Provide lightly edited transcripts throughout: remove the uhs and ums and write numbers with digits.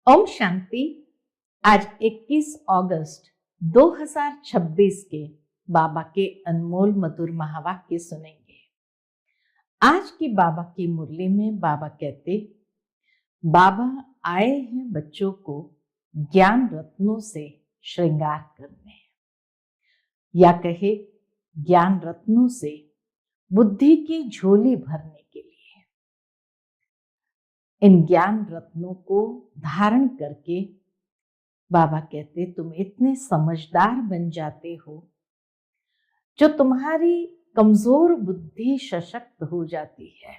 ओम शांति। आज 21 अगस्त 2026 के बाबा के अनमोल मधुर महावाक्य सुनेंगे। आज की बाबा की मुरली में बाबा कहते, बाबा आए हैं बच्चों को ज्ञान रत्नों से श्रृंगार करने, या कहे ज्ञान रत्नों से बुद्धि की झोली भरने के लिए। इन ज्ञान रत्नों को धारण करके बाबा कहते, तुम इतने समझदार बन जाते हो, जो तुम्हारी कमजोर बुद्धि सशक्त हो जाती है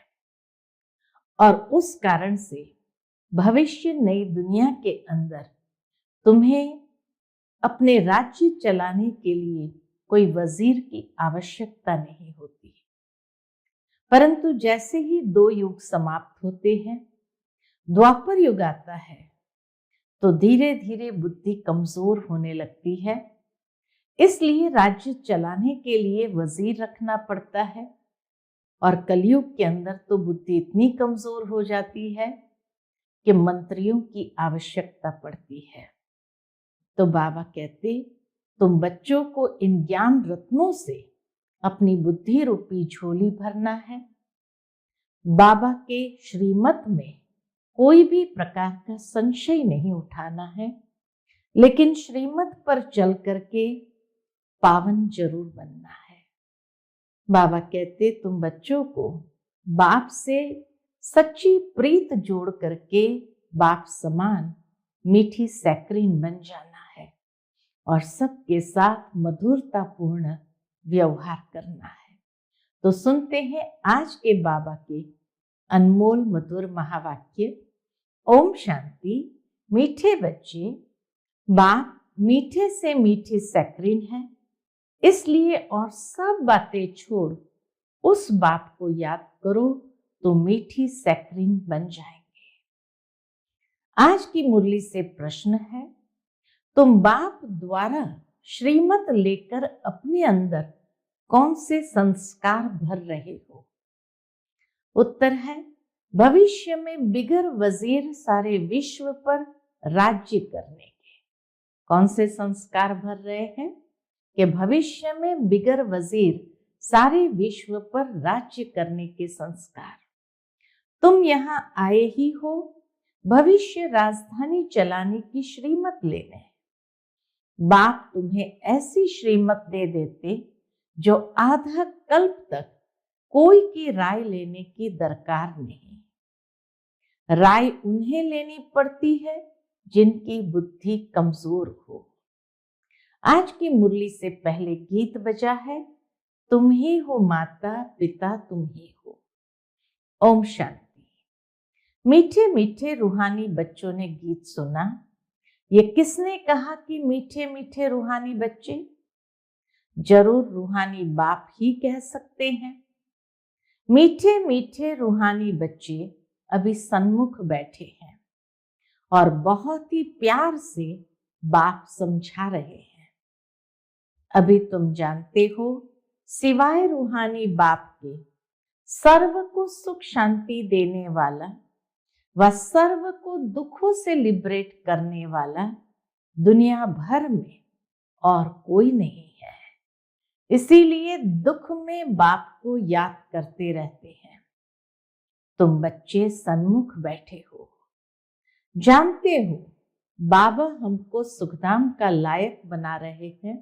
और उस कारण से भविष्य नई दुनिया के अंदर तुम्हें अपने राज्य चलाने के लिए कोई वजीर की आवश्यकता नहीं होती। परंतु जैसे ही 2 युग समाप्त होते हैं, द्वापर युग आता है, तो धीरे धीरे बुद्धि कमजोर होने लगती है। इसलिए राज्य चलाने के लिए वजीर रखना पड़ता है और कलयुग के अंदर तो बुद्धि इतनी कमजोर हो जाती है कि मंत्रियों की आवश्यकता पड़ती है। तो बाबा कहते, तुम बच्चों को इन ज्ञान रत्नों से अपनी बुद्धि रूपी झोली भरना है। बाबा के श्रीमत में कोई भी प्रकार का संशय नहीं उठाना है, लेकिन श्रीमत पर चल करके पावन जरूर बनना है। बाबा कहते, तुम बच्चों को बाप से सच्ची प्रीत जोड़ करके बाप समान मीठी सैक्रीन बन जाना है और सबके साथ मधुरतापूर्ण व्यवहार करना है। तो सुनते हैं आज के बाबा के अनमोल मधुर महावाक्य। ओम शांति। मीठे बच्चे, बाप मीठे से मीठी सैक्रीन है, इसलिए और सब बातें छोड़ उस बाप को याद करो तो मीठी सैक्रीन बन जाएंगे। आज की मुरली से प्रश्न है, तुम बाप द्वारा श्रीमत लेकर अपने अंदर कौन से संस्कार भर रहे हो? उत्तर है, भविष्य में बिगर वजीर सारे विश्व पर राज्य करने के। कौन से संस्कार भर रहे हैं? कि भविष्य में बिगर वजीर सारे विश्व पर राज्य करने के संस्कार। तुम यहाँ आए ही हो भविष्य राजधानी चलाने की श्रीमत लेने। बाप तुम्हें ऐसी श्रीमत दे देते जो आधा कल्प तक कोई की राय लेने की दरकार नहीं। राय उन्हें लेनी पड़ती है जिनकी बुद्धि कमजोर हो। आज की मुरली से पहले गीत बजा है, तुम ही हो माता पिता तुम ही हो। ओम शांति। मीठे मीठे रूहानी बच्चों ने गीत सुना। ये किसने कहा कि मीठे मीठे रूहानी बच्चे? जरूर रूहानी बाप ही कह सकते हैं। मीठे मीठे रूहानी बच्चे अभी सन्मुख बैठे हैं और बहुत ही प्यार से बाप समझा रहे हैं। अभी तुम जानते हो, सिवाय रूहानी बाप के सर्व को सुख शांति देने वाला व सर्व को दुखों से लिबरेट करने वाला दुनिया भर में और कोई नहीं है। इसीलिए दुख में बाप को याद करते रहते हैं। तुम बच्चे सन्मुख बैठे हो, जानते हो बाबा हमको सुखधाम का लायक बना रहे हैं।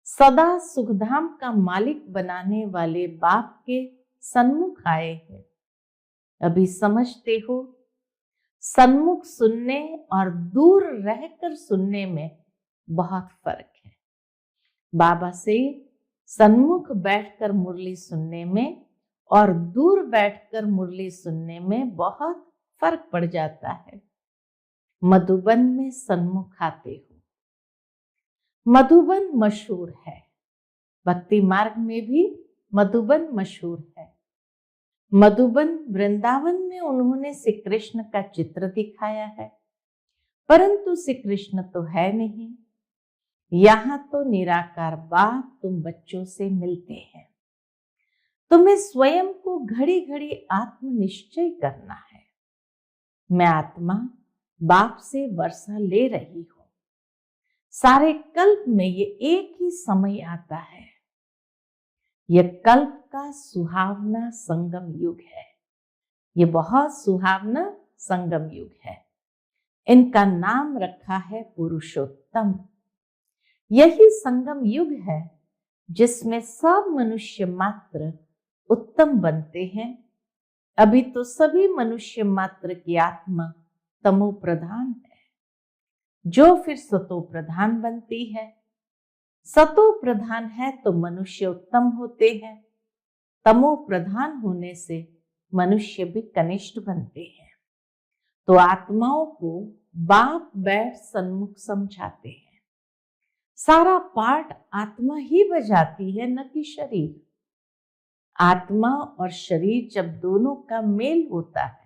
सदा सुखधाम का मालिक बनाने वाले बाप के सन्मुख आए हैं। अभी समझते हो, सन्मुख सुनने और दूर रहकर सुनने में बहुत फर्क है। बाबा से सन्मुख बैठकर मुरली सुनने में और दूर बैठकर मुरली सुनने में बहुत फर्क पड़ जाता है। मधुबन में सन्मुख आते हो। मधुबन मशहूर है, भक्ति मार्ग में भी मधुबन मशहूर है। मधुबन वृंदावन में उन्होंने श्री कृष्ण का चित्र दिखाया है, परंतु श्री कृष्ण तो है नहीं। यहाँ तो निराकार बाप तुम बच्चों से मिलते हैं। तुम्हें स्वयं को घड़ी घड़ी आत्मनिश्चय करना है। मैं आत्मा बाप से वर्षा ले रही हो। सारे कल्प में ये एक ही समय आता है। यह कल्प का सुहावना संगम युग है। ये बहुत सुहावना संगम युग है। इनका नाम रखा है पुरुषोत्तम। यही संगम युग है जिसमें सब मनुष्य मात्र उत्तम बनते हैं। अभी तो सभी मनुष्य मात्र की आत्मा तमो प्रधान है, जो फिर सतो प्रधान बनती है। सतो प्रधान है तो मनुष्य उत्तम होते हैं, तमो प्रधान होने से मनुष्य भी कनिष्ठ बनते हैं। तो आत्माओं को बाप बैठ सन्मुख समझाते हैं। सारा पाठ आत्मा ही बजाती है, न कि शरीर। आत्मा और शरीर जब दोनों का मेल होता है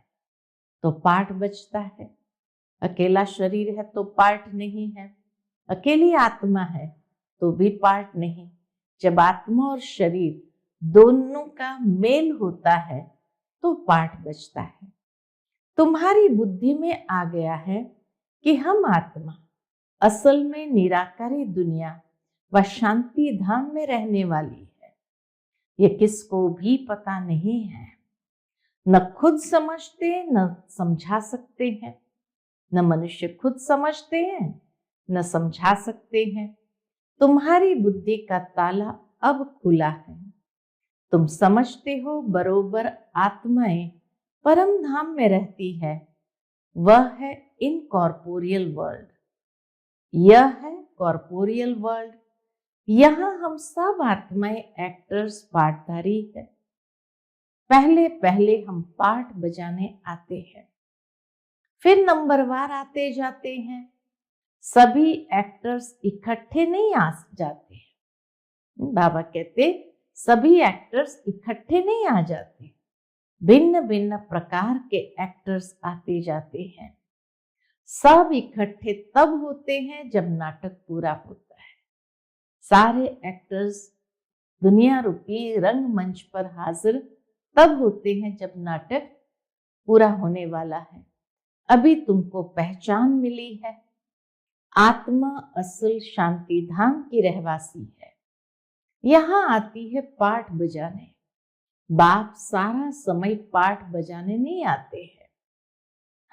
तो पाठ बजता है। अकेला शरीर है तो पाठ नहीं है, अकेली आत्मा है तो भी पाठ नहीं। जब आत्मा और शरीर दोनों का मेल होता है तो पाठ बजता है। तुम्हारी बुद्धि में आ गया है कि हम आत्मा असल में निराकारी दुनिया व शांति धाम में रहने वाली है। ये किसको भी पता नहीं है, न खुद समझते न समझा सकते हैं। न मनुष्य खुद समझते हैं न समझा सकते हैं। तुम्हारी बुद्धि का ताला अब खुला है। तुम समझते हो बरोबर आत्माएं परम धाम में रहती है। वह है इनकॉर्पोरियल वर्ल्ड। यह है कॉर्पोरियल वर्ल्ड। यहां हम सब आत्माएं एक्टर्स, पाठधारी है। पहले पहले हम पाठ बजाने आते हैं, फिर नंबरवार आते जाते हैं। सभी एक्टर्स इकट्ठे नहीं आ जाते हैं। बाबा कहते सभी एक्टर्स इकट्ठे नहीं आ जाते। भिन्न भिन्न प्रकार के एक्टर्स आते जाते हैं। सब इकट्ठे तब होते हैं जब नाटक पूरा होता है। सारे एक्टर्स दुनिया रूपी रंगमंच पर हाजिर तब होते हैं जब नाटक पूरा होने वाला है। अभी तुमको पहचान मिली है। आत्मा असल शांति धाम की रहवासी है। यहां आती है पाठ बजाने। बाप सारा समय पाठ बजाने नहीं आते हैं।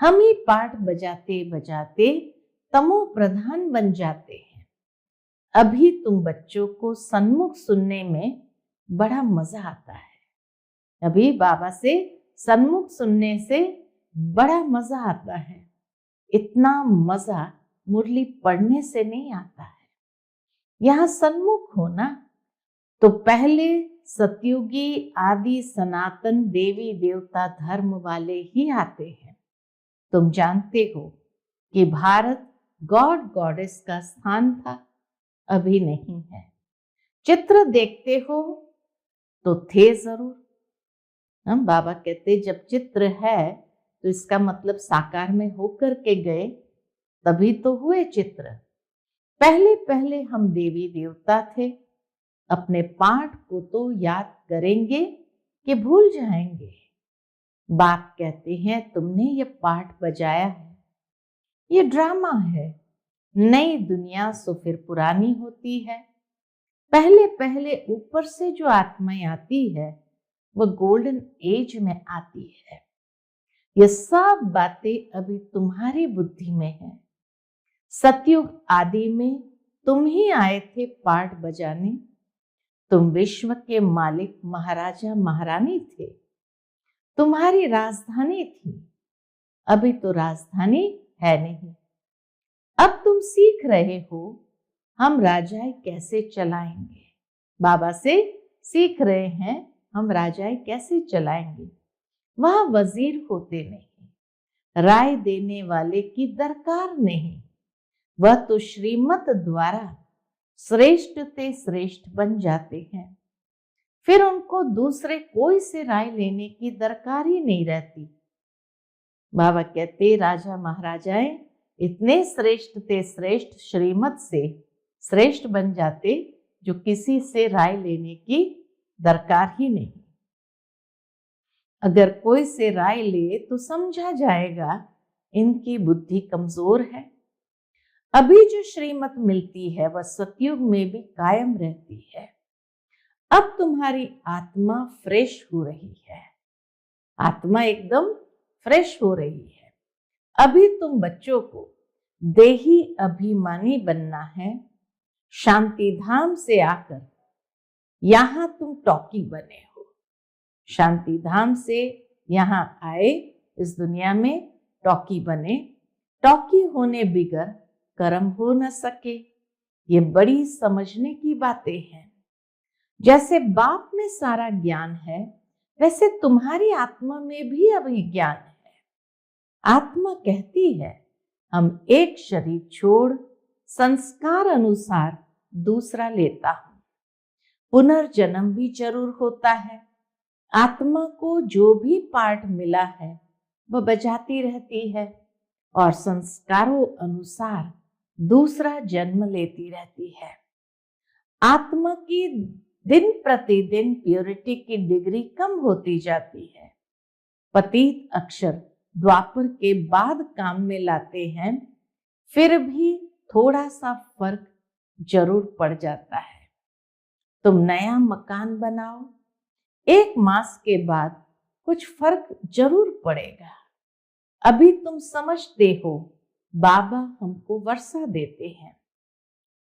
हम ही पाठ बजाते बजाते तमो प्रधान बन जाते हैं। अभी तुम बच्चों को सन्मुख सुनने में बड़ा मजा आता है। अभी बाबा से सन्मुख सुनने से बड़ा मजा आता है। इतना मजा मुरली पढ़ने से नहीं आता है। यहां सन्मुख होना तो पहले सतयुगी आदि सनातन देवी देवता धर्म वाले ही आते हैं। तुम जानते हो कि भारत गॉड गॉडेस का स्थान था, अभी नहीं है। चित्र देखते हो तो थे जरूर। हम बाबा कहते जब चित्र है तो इसका मतलब साकार में होकर के गए, तभी तो हुए चित्र। पहले पहले हम देवी देवता थे। अपने पाठ को तो याद करेंगे कि भूल जाएंगे। बाप कहते हैं तुमने ये पाठ बजाया है, ये ड्रामा है। नई दुनिया सो फिर पुरानी होती है। पहले पहले ऊपर से जो आत्माएं आती है वह गोल्डन एज में आती है। ये सब बातें अभी तुम्हारी बुद्धि में है। सतयुग आदि में तुम ही आए थे पाठ बजाने। तुम विश्व के मालिक महाराजा महारानी थे। तुम्हारी राजधानी थी। अभी तो राजधानी है नहीं। अब तुम सीख रहे हो हम राजाएं कैसे चलाएंगे। बाबा से सीख रहे हैं हम राजाएं कैसे चलाएंगे। वहां वजीर होते नहीं, राय देने वाले की दरकार नहीं। वह तो श्रीमत द्वारा श्रेष्ठ ते श्रेष्ठ बन जाते हैं। फिर उनको दूसरे कोई से राय लेने की दरकार ही नहीं रहती। बाबा कहते राजा महाराजाएं इतने श्रेष्ठ थे, श्रेष्ठ श्रीमत से श्रेष्ठ बन जाते जो किसी से राय लेने की दरकार ही नहीं। अगर कोई से राय ले तो समझा जाएगा इनकी बुद्धि कमजोर है। अभी जो श्रीमत मिलती है वह सतयुग में भी कायम रहती है। अब तुम्हारी आत्मा फ्रेश हो रही है, आत्मा एकदम फ्रेश हो रही है। अभी तुम बच्चों को देही अभिमानी बनना है। शांति धाम से आकर यहां तुम टॉकी बने हो। शांति धाम से यहां आए, इस दुनिया में टॉकी बने। टॉकी होने बिगर कर्म हो न सके। ये बड़ी समझने की बातें हैं। जैसे बाप में सारा ज्ञान है, वैसे तुम्हारी आत्मा में भी अभी ज्ञान है। आत्मा कहती है हम एक शरीर छोड़ संस्कार अनुसार दूसरा लेता हूं। पुनर्जन्म भी जरूर होता है। आत्मा को जो भी पार्ट मिला है वह बजाती रहती है और संस्कारों अनुसार दूसरा जन्म लेती रहती है। आत्मा की दिन प्रतिदिन प्योरिटी की डिग्री कम होती जाती है। पतित अक्षर द्वापर के बाद काम में लाते हैं, फिर भी थोड़ा सा फर्क जरूर पड़ जाता है। तुम नया मकान बनाओ, 1 मास के बाद कुछ फर्क जरूर पड़ेगा। अभी तुम समझते हो बाबा हमको वर्षा देते हैं।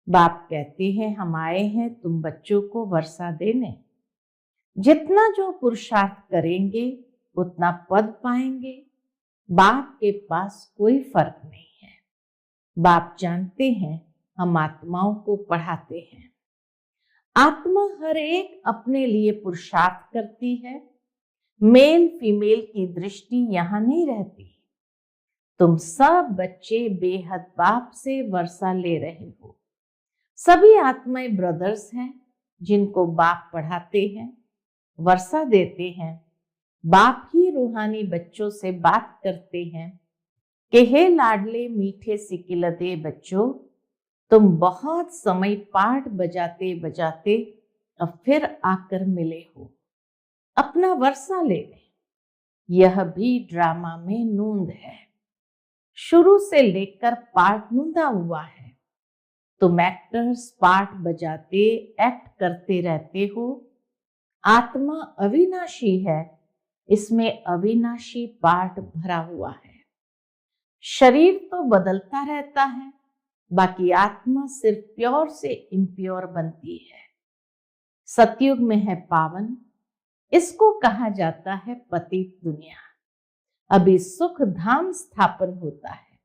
बाप कहते हैं हम आए हैं तुम बच्चों को वर्षा देने। जितना जो पुरुषार्थ करेंगे उतना पद पाएंगे। बाप के पास कोई फर्क नहीं है। बाप जानते हैं हम आत्माओं को पढ़ाते हैं। आत्मा हर एक अपने लिए पुरुषार्थ करती है। मेल फीमेल की दृष्टि यहां नहीं रहती। तुम सब बच्चे बेहद बाप से वर्षा ले रहे हो। सभी आत्माएं ब्रदर्स हैं जिनको बाप पढ़ाते हैं, वर्षा देते हैं। बाप ही रूहानी बच्चों से बात करते हैं कि हे लाडले मीठे सिकिलते बच्चों, तुम बहुत समय पाठ बजाते बजाते अब फिर आकर मिले हो, अपना वर्षा ले लें। यह भी ड्रामा में नूंद है। शुरू से लेकर पार्ट नूंदा हुआ है। तुम एक्टर्स पार्ट बजाते एक्ट करते रहते हो। आत्मा अविनाशी है, इसमें अविनाशी पार्ट भरा हुआ है। शरीर तो बदलता रहता है, बाकी आत्मा सिर्फ प्योर से इम्प्योर बनती है। सतयुग में है पावन, इसको कहा जाता है पतित दुनिया। अभी सुख धाम स्थापन होता है,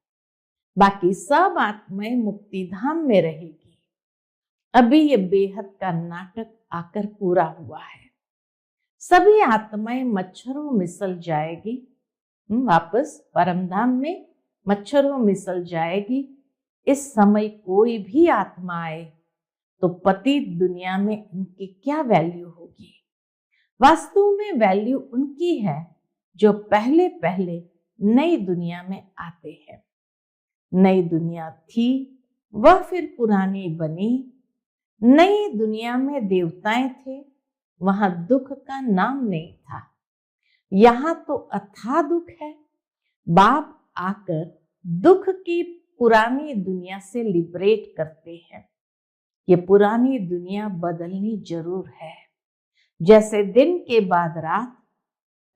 बाकी सब आत्माएं मुक्ति धाम में रहेगी। अभी ये बेहद का नाटक आकर पूरा हुआ है। सभी आत्माएं मच्छरों मिसल जाएगी, वापस परमधाम में मच्छरों मिसल जाएगी। इस समय कोई भी आत्मा आए तो पतित दुनिया में उनकी क्या वैल्यू होगी? वास्तव में वैल्यू उनकी है जो पहले पहले नई दुनिया में आते हैं। नई दुनिया थी, वह फिर पुरानी बनी। नई दुनिया में देवताएं थे, वहां दुख का नाम नहीं था। यहां तो अथाह दुख है। बाप आकर दुख की पुरानी दुनिया से लिबरेट करते हैं। ये पुरानी दुनिया बदलनी जरूर है। जैसे दिन के बाद रात,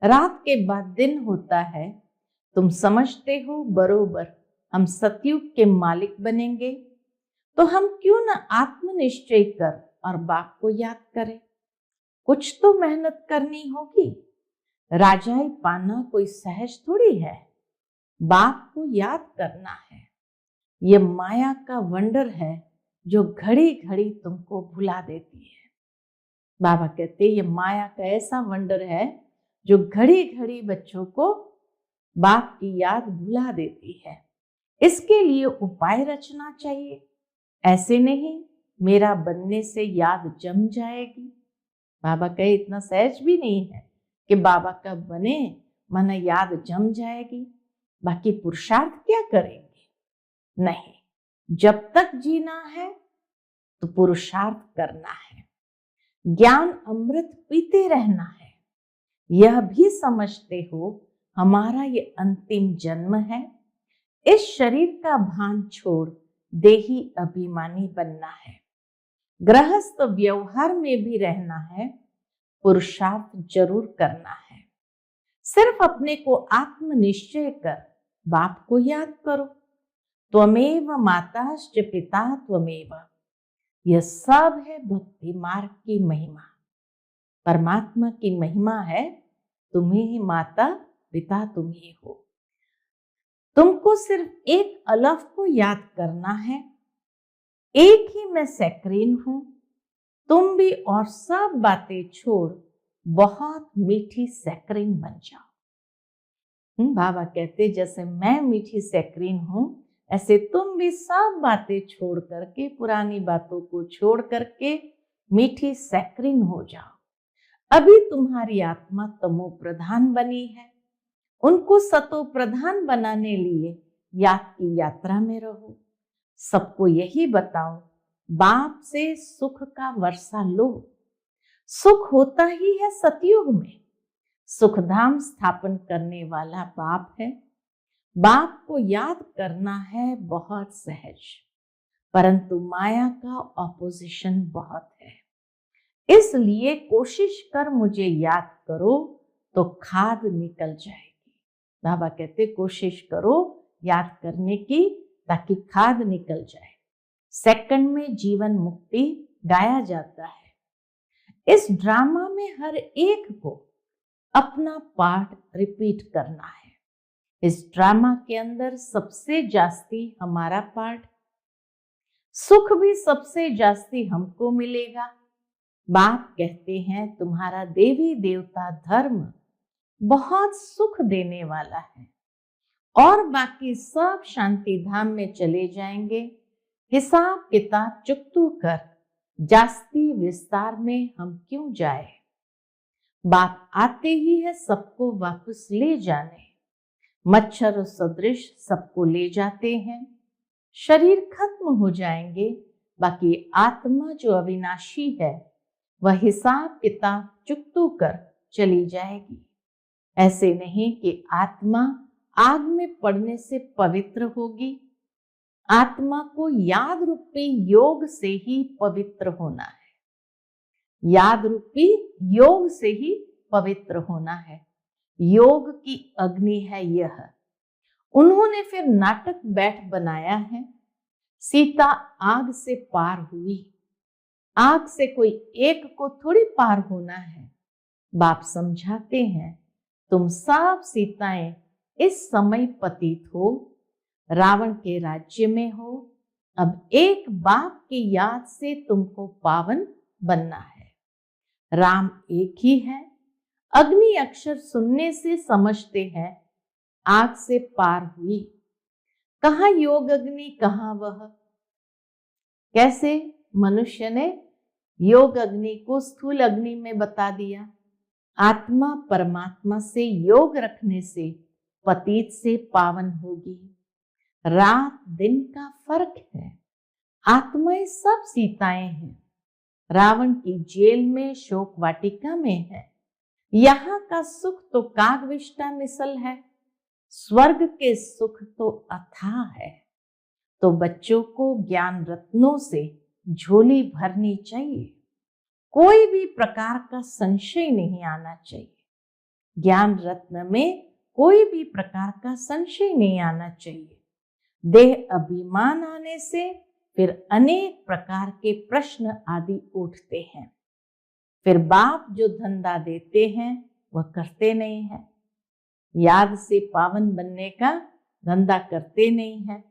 रात के बाद दिन होता है। तुम समझते हो बरोबर हम सतयुग के मालिक बनेंगे, तो हम क्यों न आत्मनिश्चय कर और बाप को याद करें। कुछ तो मेहनत करनी होगी। राजाई पाना कोई सहज थोड़ी है। बाप को याद करना है। ये माया का वंडर है जो घड़ी घड़ी तुमको भुला देती है। बाबा कहते ये माया का ऐसा वंडर है जो घड़ी घड़ी बच्चों को बाप की याद भुला देती है। इसके लिए उपाय रचना चाहिए। ऐसे नहीं मेरा बनने से याद जम जाएगी। बाबा कहे इतना सहज भी नहीं है कि बाबा का बने माना याद जम जाएगी। बाकी पुरुषार्थ क्या करेंगे? नहीं, जब तक जीना है तो पुरुषार्थ करना है। ज्ञान अमृत पीते रहना है। यह भी समझते हो हमारा ये अंतिम जन्म है। इस शरीर का भान छोड़ देही अभिमानी बनना है। गृहस्थ व्यवहार में भी रहना है, पुरुषार्थ जरूर करना है। सिर्फ अपने को आत्मनिश्चय कर बाप को याद करो। त्वमेव माताश्च पिता त्वमेव। यह सब है भक्ति मार्ग की महिमा। परमात्मा की महिमा है, तुम्हें ही माता पिता तुम ही हो। तुमको सिर्फ एक अलफ को याद करना है, एक ही मैं सैक्रेन हूं। तुम भी और सब बातें छोड़ बहुत मीठी सैक्रेन बन जाओ। बाबा कहते जैसे मैं मीठी सैक्रेन हूं, ऐसे तुम भी सब बातें छोड़ करके, पुरानी बातों को छोड़ करके मीठी सैक्रेन हो जाओ। अभी तुम्हारी आत्मा तमो प्रधान बनी है, उनको सतो प्रधान बनाने लिए याद की यात्रा में रहो। सबको यही बताओ, बाप से सुख का वर्षा लो। सुख होता ही है सतयुग में। सुखधाम स्थापन करने वाला बाप है। बाप को याद करना है बहुत सहज, परंतु माया का ऑपोजिशन बहुत है। इसलिए कोशिश कर मुझे याद करो तो खाद निकल जाएगी। बाबा कहते कोशिश करो याद करने की, ताकि खाद निकल जाए। सेकंड में जीवन मुक्ति गाया जाता है। इस ड्रामा में हर एक को अपना पार्ट रिपीट करना है। इस ड्रामा के अंदर सबसे जास्ती हमारा पार्ट, सुख भी सबसे जास्ती हमको मिलेगा। बाप कहते हैं तुम्हारा देवी देवता धर्म बहुत सुख देने वाला है, और बाकी सब शांति धाम में चले जाएंगे। हिसाब किताब चुकतू कर जास्ती विस्तार में हम क्यों जाए। बाप आते ही है सबको वापस ले जाने। मच्छर सदृश सबको ले जाते हैं। शरीर खत्म हो जाएंगे, बाकी आत्मा जो अविनाशी है वह हिसाब किताब चुकतू कर चली जाएगी। ऐसे नहीं कि आत्मा आग में पड़ने से पवित्र होगी। आत्मा को याद रूपी योग से ही पवित्र होना है। याद रूपी योग से ही पवित्र होना है। योग की अग्नि है यह। उन्होंने फिर नाटक बैठ बनाया है। सीता आग से पार हुई। आग से कोई एक को थोड़ी पार होना है। बाप समझाते हैं तुम सब सीताएं इस समय पतित हो, रावण के राज्य में हो। अब एक बाप की याद से तुमको पावन बनना है। राम एक ही है। अग्नि अक्षर सुनने से समझते हैं आग से पार हुई। कहाँ योग अग्नि, कहाँ वह। कैसे मनुष्य ने योग अग्नि को स्थूल अग्नि में बता दिया। आत्मा परमात्मा से योग रखने से पतित से पावन होगी। रात दिन का फर्क है। आत्माएं सब सीताएं हैं। रावण की जेल में शोक वाटिका में है। यहाँ का सुख तो कागविष्टा मिसल है। स्वर्ग के सुख तो अथाह है। तो बच्चों को ज्ञान रत्नों से झोली भरनी चाहिए। कोई भी प्रकार का संशय नहीं आना चाहिए। ज्ञान रत्न में कोई भी प्रकार का संशय नहीं आना चाहिए। देह अभिमान आने से फिर अनेक प्रकार के प्रश्न आदि उठते हैं। फिर बाप जो धंधा देते हैं वह करते नहीं है। याद से पावन बनने का धंधा करते नहीं है।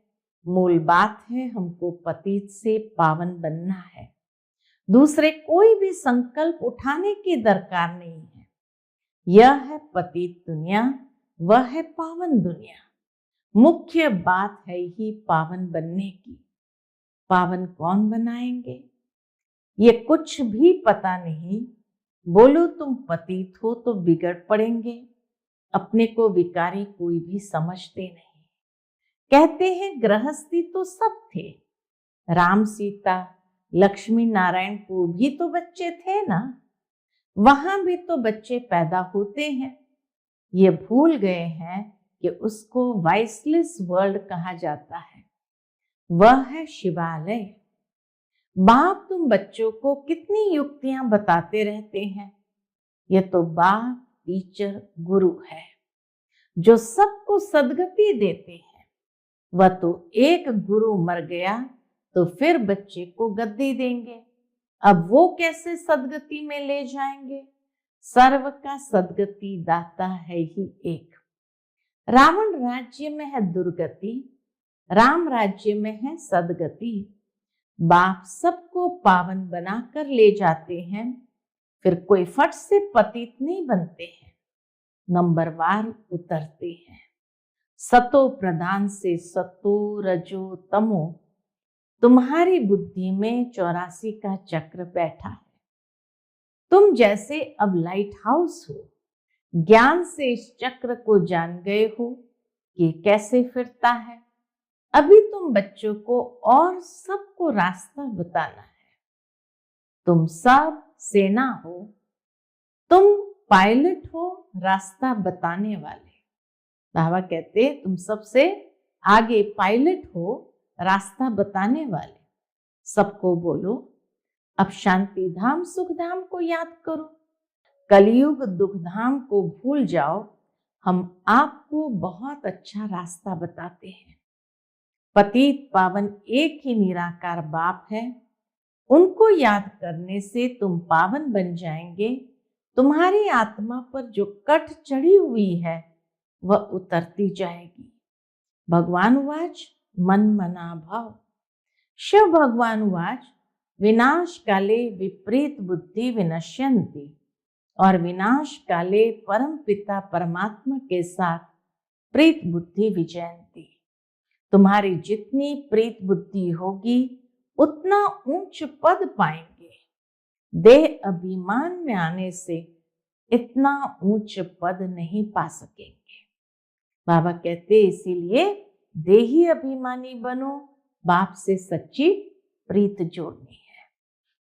मूल बात है हमको पतित से पावन बनना है। दूसरे कोई भी संकल्प उठाने की दरकार नहीं है। यह है पतित दुनिया, वह है पावन दुनिया। मुख्य बात है ही पावन बनने की। पावन कौन बनाएंगे ये कुछ भी पता नहीं। बोलो तुम पतित हो तो बिगड़ पड़ेंगे। अपने को विकारी कोई भी समझते नहीं। कहते हैं गृहस्थी तो सब थे। राम सीता लक्ष्मी नारायण को भी तो बच्चे थे ना। वहां भी तो बच्चे पैदा होते हैं। ये भूल गए हैं कि उसको वाइसलेस वर्ल्ड कहा जाता है, वह है शिवालय। बाप तुम बच्चों को कितनी युक्तियां बताते रहते हैं। यह तो बाप टीचर गुरु है जो सबको सद्गति देते हैं। वह तो एक गुरु मर गया तो फिर बच्चे को गद्दी देंगे। अब वो कैसे सद्गति में ले जाएंगे? सर्व का सद्गति दाता है ही एक। रावण राज्य में है दुर्गति, राम राज्य में है सद्गति। बाप सबको पावन बनाकर ले जाते हैं, फिर कोई फट से पतित नहीं बनते हैं, नंबरवार उतरते हैं। सतो प्रधान से सतो रजो तमो, तुम्हारी बुद्धि में 84 का चक्र बैठा है। तुम जैसे अब लाइट हाउस हो, ज्ञान से इस चक्र को जान गए हो कि कैसे फिरता है। अभी तुम बच्चों को और सबको रास्ता बताना है। तुम सब सेना हो, तुम पायलट हो, रास्ता बताने वाले। बाबा कहते तुम सबसे आगे पायलट हो, रास्ता बताने वाले। सबको बोलो अब शांति धाम सुख धाम को याद करो, कलयुग दुख धाम को भूल जाओ। हम आपको बहुत अच्छा रास्ता बताते हैं। पतित पावन एक ही निराकार बाप है, उनको याद करने से तुम पावन बन जाएंगे। तुम्हारी आत्मा पर जो कट चढ़ी हुई है वह उतरती जाएगी। भगवान उवाच मन मना भाव। शिव भगवान उवाच विनाश काले विपरीत बुद्धि विनश्यन्ति, और विनाश काले परम पिता परमात्मा के साथ प्रीत बुद्धि विजयंती। तुम्हारी जितनी प्रीत बुद्धि होगी उतना ऊंच पद पाएंगे। देह अभिमान में आने से इतना ऊंच पद नहीं पा सकेंगे। बाबा कहते इसीलिए देही अभिमानी बनो, बाप से सच्ची प्रीत जोड़नी है।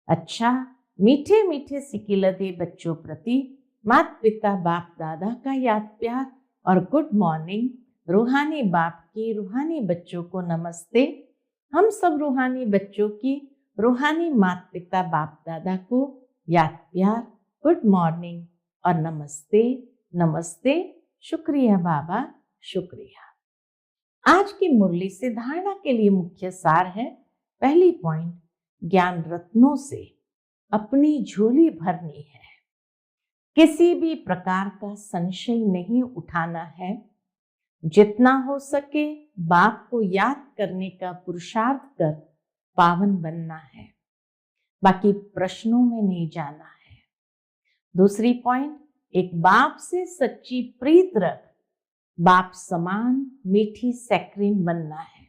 अच्छा, मीठे मीठे सिकिलते बच्चों प्रति माता पिता बाप दादा का याद प्यार और गुड मॉर्निंग। रूहानी बाप की रूहानी बच्चों को नमस्ते। हम सब रूहानी बच्चों की रूहानी माता पिता बाप दादा को याद प्यार, गुड मॉर्निंग और नमस्ते नमस्ते। शुक्रिया बाबा, शुक्रिया। आज की मुरली से धारणा के लिए मुख्य सार है। पहली पॉइंट, ज्ञान रत्नों से अपनी झोली भरनी है। किसी भी प्रकार का संशय नहीं उठाना है। जितना हो सके बाप को याद करने का पुरुषार्थ कर पावन बनना है, बाकी प्रश्नों में नहीं जाना है। दूसरी पॉइंट, एक बाप से सच्ची प्रीत रख, बाप समान मीठी सैक्रिन बनना है।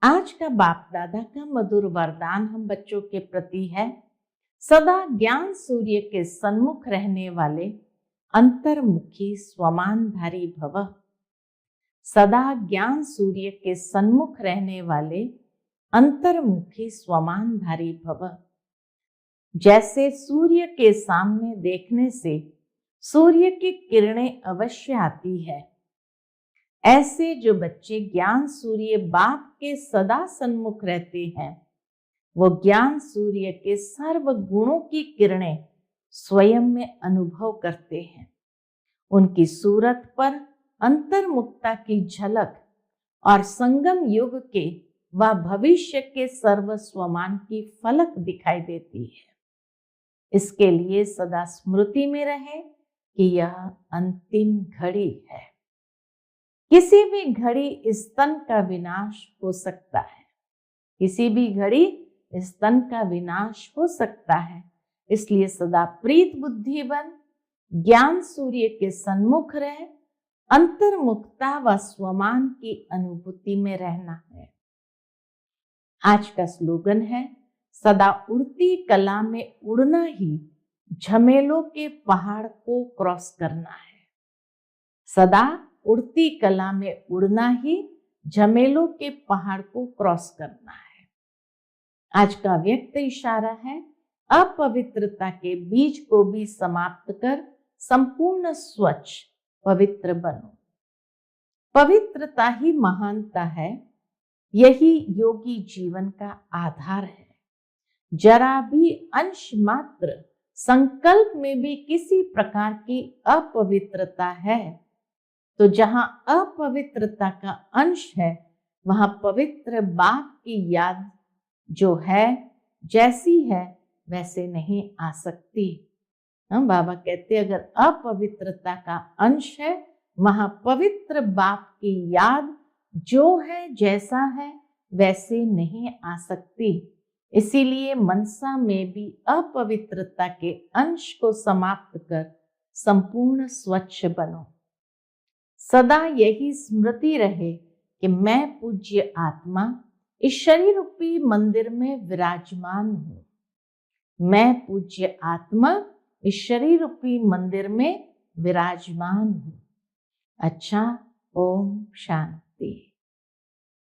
आज का बाप दादा का मधुर वरदान हम बच्चों के प्रति है, सदा ज्ञान सूर्य के सन्मुख रहने वाले अंतर्मुखी स्वमानधारी भव। सदा ज्ञान सूर्य के सन्मुख रहने वाले अंतर्मुखी स्वमानधारी भव। जैसे सूर्य के सामने देखने से सूर्य की किरणें अवश्य आती है, ऐसे जो बच्चे ज्ञान सूर्य बाप के सदा सन्मुख रहते हैं, वो ज्ञान सूर्य के सर्व गुणों की किरणें स्वयं में अनुभव करते हैं। उनकी सूरत पर अंतर्मुखता की झलक और संगम युग के व भविष्य के सर्व स्वमान की फलक दिखाई देती है। इसके लिए सदा स्मृति में रहे कि यह अंतिम घड़ी है। किसी भी घड़ी इस तन का विनाश हो सकता है। किसी भी घड़ी इस तन का विनाश हो सकता है। इसलिए सदा प्रीत बुद्धि बन, ज्ञान सूर्य के सन्मुख रहे, अंतर्मुखता व स्वमान की अनुभूति में रहना है। आज का स्लोगन है, सदा उड़ती कला में उड़ना ही झमेलों के पहाड़ को क्रॉस करना है। सदा उड़ती कला में उड़ना ही झमेलों के पहाड़ को क्रॉस करना है। आज का व्यक्त इशारा है, अपवित्रता के बीज को भी समाप्त कर संपूर्ण स्वच्छ पवित्र बनो। पवित्रता ही महानता है, यही योगी जीवन का आधार है। जरा भी अंश मात्र संकल्प में भी किसी प्रकार की अपवित्रता है तो जहां अपवित्रता का अंश है वहां पवित्र बाप की याद जो है जैसी है वैसे नहीं आ सकती। हम बाबा कहते अगर अपवित्रता का अंश है वहां पवित्र बाप की याद जो है जैसा है वैसे नहीं आ सकती। इसीलिए मनसा में भी अपवित्रता के अंश को समाप्त कर संपूर्ण स्वच्छ बनो। सदा यही स्मृति रहे कि मैं पूज्य आत्मा इस शरीर रूपी मंदिर में विराजमान हूं। मैं पूज्य आत्मा इस शरीर रूपी मंदिर में विराजमान हूं। अच्छा, ओम शांति।